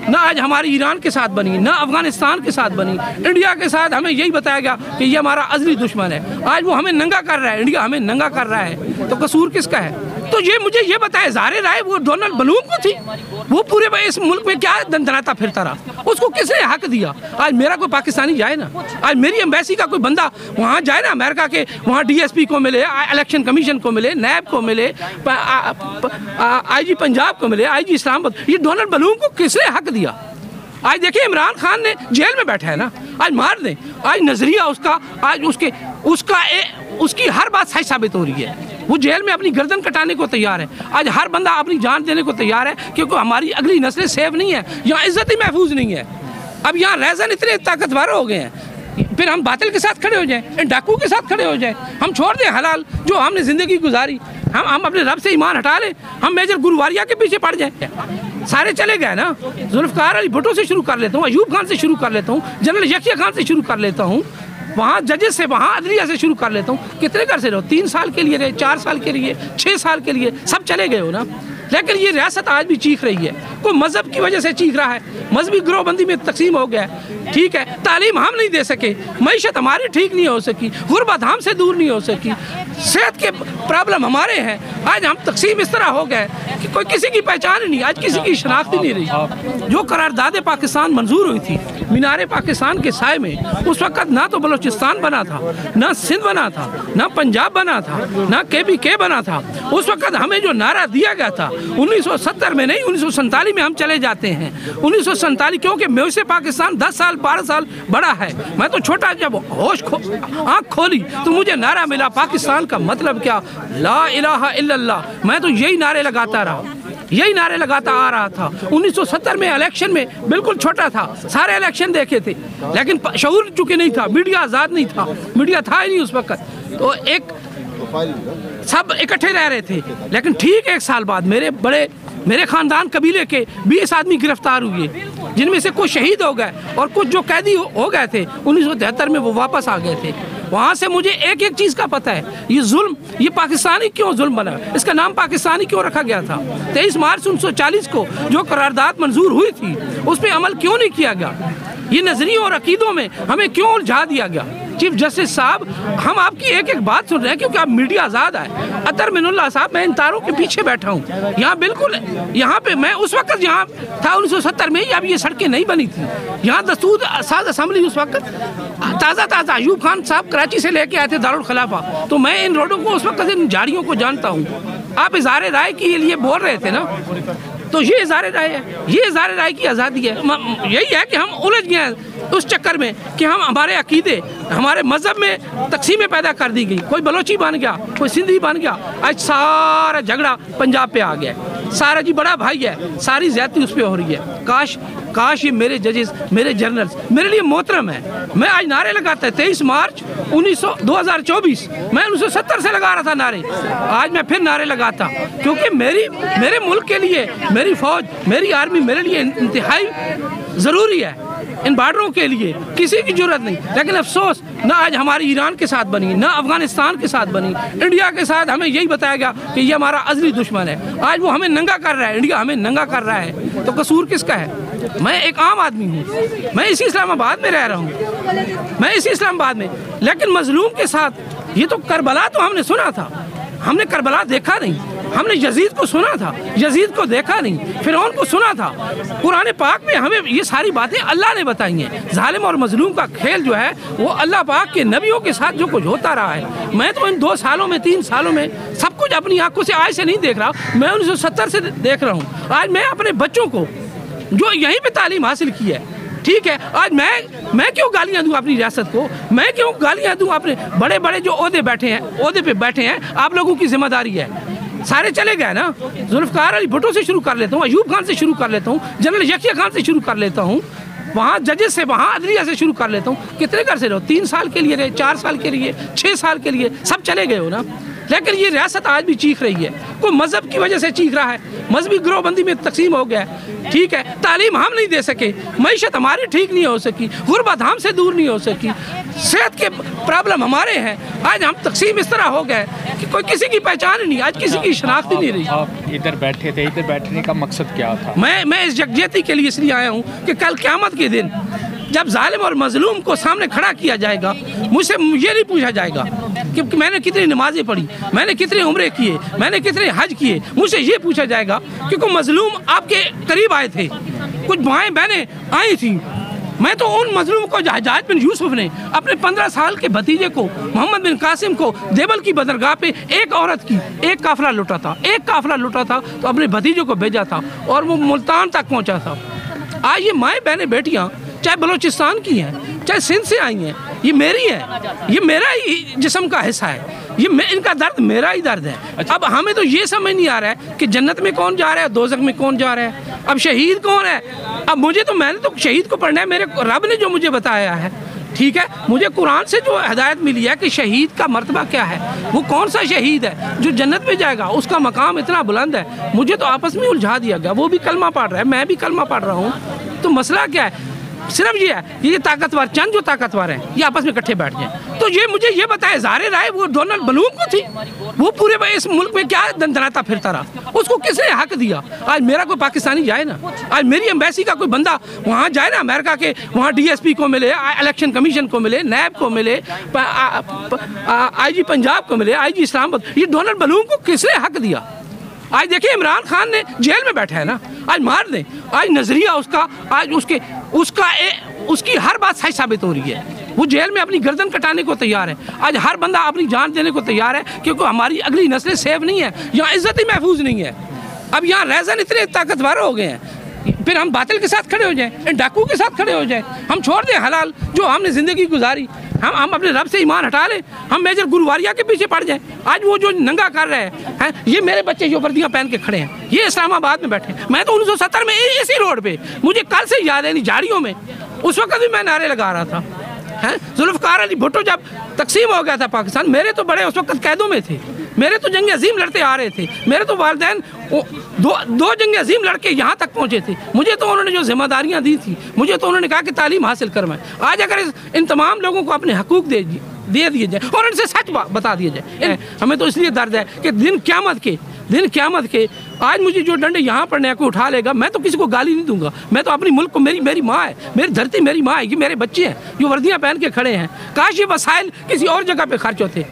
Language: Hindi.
ना आज हमारी ईरान के साथ बनी, ना अफगानिस्तान के साथ बनी। इंडिया के साथ हमें यही बताया गया कि ये हमारा अज़ली दुश्मन है। आज वो हमें नंगा कर रहा है, इंडिया हमें नंगा कर रहा है, तो कसूर किसका है? तो ये मुझे ये बताए, ज़ाहिर राय वो डोनाल्ड बलूम को थी, वो पूरे इस मुल्क में क्या दंदनाता फिरता रहा, उसको किसने हक दिया? आज मेरा कोई पाकिस्तानी जाए ना, आज मेरी एम्बेसी का कोई बंदा वहाँ जाए ना, अमेरिका के वहाँ DSP को मिले, इलेक्शन कमीशन को मिले, नैब को मिले, IG पंजाब को मिले, IG इस्लामाबाद, ये डोनाल्ड बलूम को किसने हक दिया? आज देखिए इमरान खान ने जेल में बैठा है ना, आज मार दें, आज नजरिया उसका, आज उसकी हर बात सच साबित हो रही है। वो जेल में अपनी गर्दन कटाने को तैयार है, आज हर बंदा अपनी जान देने को तैयार है, क्योंकि हमारी अगली नस्लें सेफ नहीं है, यहाँ इज्जत ही महफूज नहीं है। अब यहाँ रैज़न इतने ताकतवर हो गए हैं, फिर हम बातिल के साथ खड़े हो जाएं, डाकू के साथ खड़े हो जाएं, हम छोड़ दें हलाल जो हमने ज़िंदगी गुजारी, हम अपने रब से ईमान हटा लें, हम मेजर गुरुवारिया के पीछे पड़ जाएं। सारे चले गए ना, जुल्फ़िकार अली भुट्टो से शुरू कर लेता हूँ, अयूब खान से शुरू कर लेता हूँ, जनरल यकिया खान से शुरू कर लेता हूँ, वहाँ जजेस से, वहाँ अदलिया से शुरू कर लेता हूँ। कितने घर से रहो? 3 साल के लिए रहे, 4 साल के लिए, 6 साल के लिए, सब चले गए हो ना। लेकिन ये रियासत आज भी चीख रही है, कोई मज़हब की वजह से चीख रहा है, मजहबी गिरोहबंदी में तकसीम हो गया है, ठीक है, तालीम हम नहीं दे सके, मईशत हमारी ठीक नहीं हो सकी, गुर्बत हमसे दूर नहीं हो सकी, सेहत के प्रॉब्लम हमारे हैं, आज हम तकसीम इस तरह हो गए कि कोई किसी की पहचान ही नहीं, आज किसी की शनाख्त ही नहीं रही। जो करारदाद पाकिस्तान मंजूर हुई थी मीनारे पाकिस्तान के साए में, उस वक़्त ना तो बलोचिस्तान बना था, ना सिंध बना था, ना पंजाब बना था, ना KPK बना था। उस वक़्त हमें जो नारा दिया गया था 1970 में नहीं, 1947 में हम चले जाते हैं। 1947 क्योंकि मुझसे पाकिस्तान 10 साल 12 साल बड़ा है, मैं तो छोटा, जब होश आँख खोली तो मुझे नारा मिला, पाकिस्तान का मतलब क्या, ला इलाहा इल्लल्लाह। मैं तो यही नारे लगाता रहा, यही नारे लगाता आ रहा था। 1970 में इलेक्शन में बिल्कुल छोटा था, सारे इलेक्शन देखे थे, लेकिन शऊर चूँकि नहीं था, मीडिया आज़ाद नहीं था, मीडिया था ही नहीं उस वक्त, तो एक सब इकट्ठे रह रहे थे। लेकिन ठीक 1 साल बाद मेरे ख़ानदान कबीले के 20 आदमी गिरफ्तार हुए, जिनमें से कुछ शहीद हो गए और कुछ जो कैदी हो गए थे 1973 में वो वापस आ गए थे। वहाँ से मुझे एक एक चीज़ का पता है, ये जुल्म, ये पाकिस्तानी क्यों जुल्म बना, इसका नाम पाकिस्तानी क्यों रखा गया था। 23 मार्च 1940 को जो करारदाद मंजूर हुई थी उस पर अमल क्यों नहीं किया गया, ये नज़रियों और अकीदों में हमें क्यों उलझा दिया गया। चीफ जस्टिस साहब, हम आपकी एक एक बात सुन रहे हैं क्योंकि आप मीडिया आज़ाद है। अतर मिनुल्लाह साहब, मैं इन तारों के पीछे बैठा हूँ, यहाँ बिल्कुल, यहाँ पे मैं उस वक्त यहाँ था 1970 में ही, अब ये सड़कें नहीं बनी थी, यहाँ दस्तूर साज असम्बली उस वक्त ताज़ा अयूब खान साहब कराची से लेके आए थे दारुल खिलाफा, तो मैं इन रोडों को उस वक्त इन झाड़ियों को जानता हूँ। आप इज़हार राय के लिए बोल रहे थे ना, तो ये इज़हार राय है, ये इज़हार राय की आज़ादी है। यही है कि हम उलझ गए हैं उस चक्कर में कि हम हमारे अकीदे, हमारे मज़हब में तकसीमें पैदा कर दी गई, कोई बलोची बन गया, कोई सिंधी बन गया, आज सारा झगड़ा पंजाब पे आ गया, सारा जी बड़ा भाई है, सारी ज़्यादती उस पर हो रही है। काश ये मेरे जजेस, मेरे जर्नल्स मेरे लिए मोहतरम है। मैं आज नारे लगाता है 23 मार्च 2024, मैं 1970 से लगा रहा था नारे, आज मैं फिर नारे लगाता, क्योंकि मेरे मुल्क के लिए मेरी फ़ौज, मेरी आर्मी मेरे लिए इंतहाई ज़रूरी है। इन बॉर्डरों के लिए किसी की जरूरत नहीं, लेकिन अफसोस ना आज हमारी ईरान के साथ बनी, ना अफगानिस्तान के साथ बनी। इंडिया के साथ हमें यही बताया गया कि ये हमारा अज़ली दुश्मन है, आज वो हमें नंगा कर रहा है, इंडिया हमें नंगा कर रहा है, तो कसूर किसका है। मैं एक आम आदमी हूँ, मैं इसी इस्लामाबाद में रह रहा हूँ, मैं इसी इस्लामाबाद में, लेकिन मजलूम के साथ, ये तो करबला तो हमने सुना था, हमने करबला देखा नहीं, हमने यजीद को सुना था, यजीद को देखा नहीं, फिरौन को सुना था। कुरान पाक में हमें ये सारी बातें अल्लाह ने बताई हैं। जालिम और मजलूम का खेल जो है वो अल्लाह पाक के नबियों के साथ जो कुछ होता रहा है, मैं तो इन 2 सालों में 3 सालों में सब कुछ अपनी आंखों से आज से नहीं देख रहा, मैं 1970 से देख रहा हूँ। आज मैं अपने बच्चों को जो यहीं पर तालीम हासिल की है, ठीक है, आज मैं क्यों गालियाँ दूँ अपनी रियासत को, मैं क्यों गालियाँ दूँ अपने बड़े बड़े जो ओहदे पे बैठे हैं, आप लोगों की जिम्मेदारी है। सारे चले गए ना, जुल्फ़िकार अली भुट्टो से शुरू कर लेता हूँ, अयूब खान से शुरू कर लेता हूँ, जनरल यकिया खान से शुरू कर लेता हूँ, वहाँ जजेस से, वहाँ अदलिया से शुरू कर लेता हूँ। कितने घर से रहो? 3 साल के लिए रहे, 4 साल के लिए, 6 साल के लिए, सब चले गए हो ना। लेकिन ये रियासत आज भी चीख रही है। कोई मजहब की वजह से चीख रहा है, मजहबी गिरोहबंदी में तकसीम हो गया है, ठीक है। तालीम हम नहीं दे सके, मईशत हमारी ठीक नहीं हो सकी, गुर्बत हमसे दूर नहीं हो सकी, सेहत के प्रॉब्लम हमारे हैं। आज हम तकसीम इस तरह हो गए कि कोई किसी की पहचान ही नहीं, आज किसी की शनाख्त ही नहीं रही। आप इधर बैठे थे, इधर बैठने का मकसद क्या था? मैं इस यकजहती के लिए इसलिए आया हूँ कि कल क़यामत के दिन जब जालिम और मजलूम को सामने खड़ा किया जाएगा, मुझसे ये नहीं पूछा जाएगा कि मैंने कितनी नमाजें पढ़ी, मैंने कितने उम्रे किए, मैंने कितने हज किए। मुझसे ये पूछा जाएगा कि कोई मजलूम आपके करीब आए थे, कुछ भाई बहनें आई थी, मैं तो उन मजलूम को हज्जाज बिन यूसुफ ने अपने 15 साल के भतीजे को मोहम्मद बिन कासिम को देवल की बंदरगाह पे एक औरत की एक काफिला लुटा था तो अपने भतीजे को भेजा था और वो मुल्तान तक पहुंचा था। आज ये माएँ बहनें बेटियाँ चाहे बलूचिस्तान की हैं, चाहे सिंध से आई हैं, ये मेरी है, ये मेरा ही जिस्म का हिस्सा है, इनका दर्द मेरा ही दर्द है। अब हमें तो ये समझ नहीं आ रहा है कि जन्नत में कौन जा रहा है, दोज़ख में कौन जा रहा है, अब शहीद कौन है। अब मैंने तो शहीद को पढ़ना है, मेरे रब ने जो मुझे बताया है, ठीक है। मुझे कुरान से जो हिदायत मिली है कि शहीद का मर्तबा क्या है, वो कौन सा शहीद है जो जन्नत में जाएगा, उसका मकाम इतना बुलंद है। मुझे तो आपस में उलझा दिया गया, वो भी कलमा पढ़ रहा है, मैं भी कलमा पढ़ रहा हूँ, तो मसला क्या है? सिर्फ ये है ये ताकतवर चंद जो ताकतवर हैं ये आपस में इकट्ठे बैठ जाएं। तो ये मुझे ये बताए, ज़ाहिर राय वो डोनाल्ड बलूम को थी, वो पूरे इस मुल्क में क्या दंदनाता फिरता रहा, उसको किसने हक दिया? आज मेरा कोई पाकिस्तानी जाए ना, आज मेरी एम्बेसी का कोई बंदा वहाँ जाए ना, अमेरिका के वहाँ DSP को मिले, इलेक्शन कमीशन को मिले, नैब को मिले, IG पंजाब को मिले, IG इस्लामाबाद, ये डोनाल्ड बलूम को किसने हक दिया? आज देखिए इमरान खान ने जेल में बैठा है ना, आज मार दें, आज नजरिया उसका, आज उसकी हर बात सही साबित हो रही है। वो जेल में अपनी गर्दन कटाने को तैयार है, आज हर बंदा अपनी जान देने को तैयार है, क्योंकि हमारी अगली नस्लें सेफ नहीं है, यहाँ इज्जत ही महफूज नहीं है। अब यहाँ रैज़न इतने ताकतवर हो गए हैं, फिर हम बातिल के साथ खड़े हो जाएं, इन डाकू के साथ खड़े हो जाएं, हम छोड़ दें हलाल जो हमने ज़िंदगी गुजारी, हम अपने रब से ईमान हटा लें, हम मेजर गुरुवारिया के पीछे पड़ जाएं। आज वो जो नंगा कर रहे हैं, ये मेरे बच्चे जो वर्दियाँ पहन के खड़े हैं, ये इस्लामाबाद में बैठे हैं। मैं तो 1970 में इसी रोड पे, मुझे कल से याद है, झाड़ियों में उस वक्त भी मैं नारे लगा रहा था। जुल्फ़िकार अली भुट्टो जब तकसीम हो गया था पाकिस्तान, मेरे तो बड़े उस वक्त कैदों में थे, मेरे तो जंग अजीम लड़ते आ रहे थे, मेरे तो वालिदैन दो जंग अजीम लड़के यहाँ तक पहुँचे थे। मुझे तो उन्होंने जो जिम्मेदारियाँ दी थी, मुझे तो उन्होंने कहा कि तालीम हासिल करवाएं। आज अगर इन तमाम लोगों को अपने हकूक़ दे दिए जाए और इनसे सच बता दिया जाए, हमें तो इसलिए दर्द है कि दिन क़यामत के आज मुझे जो डंडे यहाँ पड़ने को उठा लेगा, मैं तो किसी को गाली नहीं दूंगा। मैं तो अपनी मुल्क को, मेरी माँ है, मेरी धरती मेरी माँ है, ये मेरे बच्चे हैं जो वर्दियाँ पहन के खड़े हैं। काश ये वसाइल किसी और जगह पे खर्च होते।